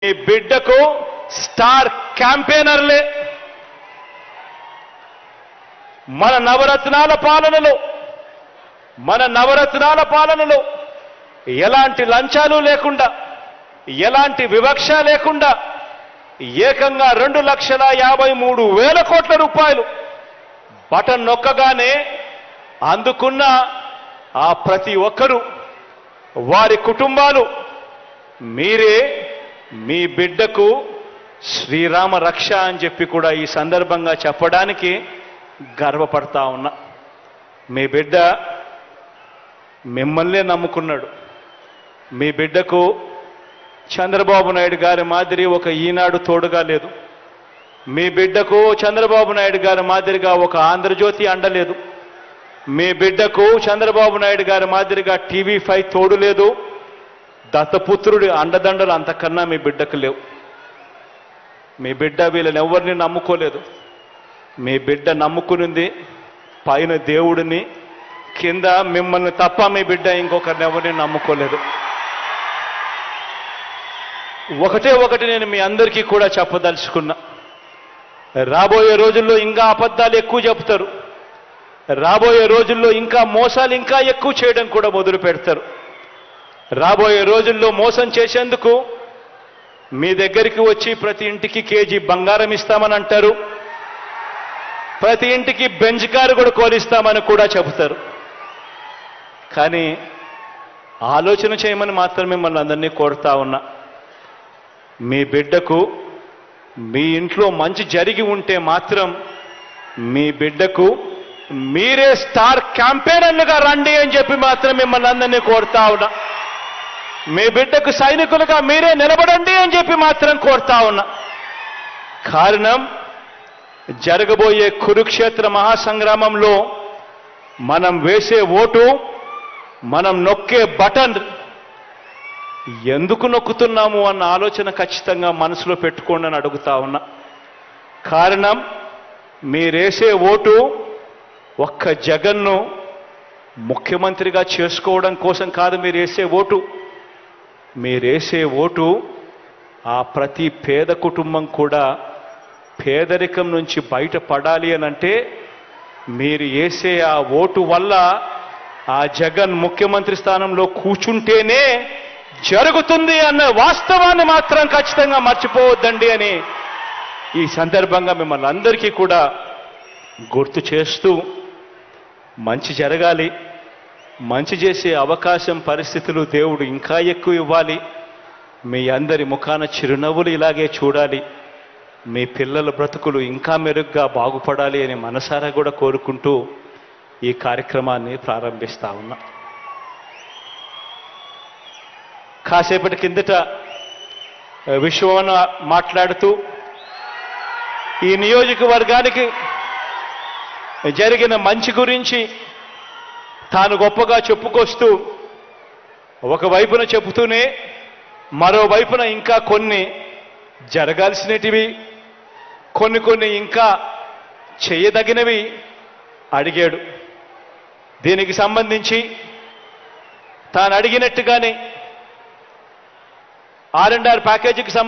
ఈ బిడ్డకు స్టార్ క్యాంపెయినర్లే మన నవరత్నాల పాలనలో ఎలాంటి లంచాలు లేకుండా ఎలాంటి వివక్ష లేకుండా ఏకంగా 2,53,000 కోట్ల రూపాయలు బటన్ నొక్కగానే అందుకున్న ఆ ప్రతి ఒక్కరూ వారి కుటుంబాలు మీరే మీ బిడ్డకు శ్రీరామ రక్ష అని చెప్పి కూడా ఈ సందర్భంగా చెప్పడానికి గర్వపడతా ఉన్నా. మీ బిడ్డ మిమ్మల్నే నమ్ముకున్నాడు. మీ బిడ్డకు చంద్రబాబు నాయుడు గారి మాదిరి ఒక ఈనాడు తోడుగా లేదు. మీ బిడ్డకు చంద్రబాబు నాయుడు గారి మాదిరిగా ఒక ఆంధ్రజ్యోతి అండలేదు. మీ బిడ్డకు చంద్రబాబు నాయుడు గారి మాదిరిగా TV5 తోడు లేదు. దత్తపుత్రుడి అండదండలు అంతకన్నా మీ బిడ్డకు లేవు. మీ బిడ్డ వీళ్ళని ఎవరిని నమ్ముకోలేదు. మీ బిడ్డ నమ్ముకునింది పైన దేవుడిని, కింద మిమ్మల్ని తప్ప మీ బిడ్డ ఇంకొకరిని ఎవరిని నమ్ముకోలేదు. ఒకటి నేను మీ అందరికీ కూడా చెప్పదలుచుకున్నా. రాబోయే రోజుల్లో ఇంకా అబద్ధాలు ఎక్కువ చెప్తారు. రాబోయే రోజుల్లో ఇంకా మోసాలు ఇంకా ఎక్కువ చేయడం కూడా మొదలు పెడతారు. రాబోయే రోజుల్లో మోసం చేసేందుకు మీ దగ్గరికి వచ్చి ప్రతి ఇంటికి కేజీ బంగారం ఇస్తామని అంటారు. ప్రతి ఇంటికి బెంచ్ కారు కూడా కోరిస్తామని కూడా చెబుతారు. కానీ ఆలోచన చేయమని మాత్రం మిమ్మల్ని అందరినీ కోరుతా ఉన్నా. మీ బిడ్డకు మీ ఇంట్లో మంచి జరిగి ఉంటే మాత్రం మీ బిడ్డకు మీరే స్టార్ క్యాంపెయినర్లుగా రండి అని చెప్పి మాత్రం మిమ్మల్ని అందరినీ కోరుతా ఉన్నా. మీ బిడ్డకు సైనికులుగా మీరే నిలబడండి అని చెప్పి మాత్రం కోరుతా ఉన్నా. కారణం జరగబోయే కురుక్షేత్ర మహాసంగ్రామంలో మనం వేసే ఓటు, మనం నొక్కే బటన్ ఎందుకు నొక్కుతున్నాము అన్న ఆలోచన ఖచ్చితంగా మనసులో పెట్టుకోండి అని అడుగుతా ఉన్నా. కారణం మీరేసే ఓటు ఒక్క జగన్ను ముఖ్యమంత్రిగా చేసుకోవడం కోసం కాదు. మీరేసే ఓటు ఆ ప్రతి పేద కుటుంబం కూడా పేదరికం నుంచి బయటపడాలి అనంటే మీరు వేసే ఆ ఓటు వల్ల ఆ జగన్ ముఖ్యమంత్రి స్థానంలో కూర్చుంటేనే జరుగుతుంది అన్న వాస్తవాన్ని మాత్రం ఖచ్చితంగా మర్చిపోవద్దండి అని ఈ సందర్భంగా మిమ్మల్ని అందరికీ కూడా గుర్తు చేస్తూ, మంచి జరగాలి, మంచి చేసే అవకాశం పరిస్థితులు దేవుడు ఇంకా ఎక్కువ ఇవ్వాలి, మీ అందరి ముఖాన చిరునవ్వులు ఇలాగే చూడాలి, మీ పిల్లల బ్రతుకులు ఇంకా మెరుగ్గా బాగుపడాలి అని మనసారా కూడా కోరుకుంటూ ఈ కార్యక్రమాన్ని ప్రారంభిస్తా ఉన్నా. కాసేపటి కిందట విశ్వవన మాట్లాడుతూ ఈ నియోజకవర్గానికి జరిగిన మంచి గురించి తాను గొప్పగా చెప్పుకొస్తూ ఒకవైపున చెబుతూనే మరోవైపున ఇంకా కొన్ని జరగాల్సినటివి, కొన్ని ఇంకా చేయదగినవి అడిగాడు. దీనికి సంబంధించి తాను అడిగినట్టుగానే R&R ప్యాకేజీకి సంబంధించి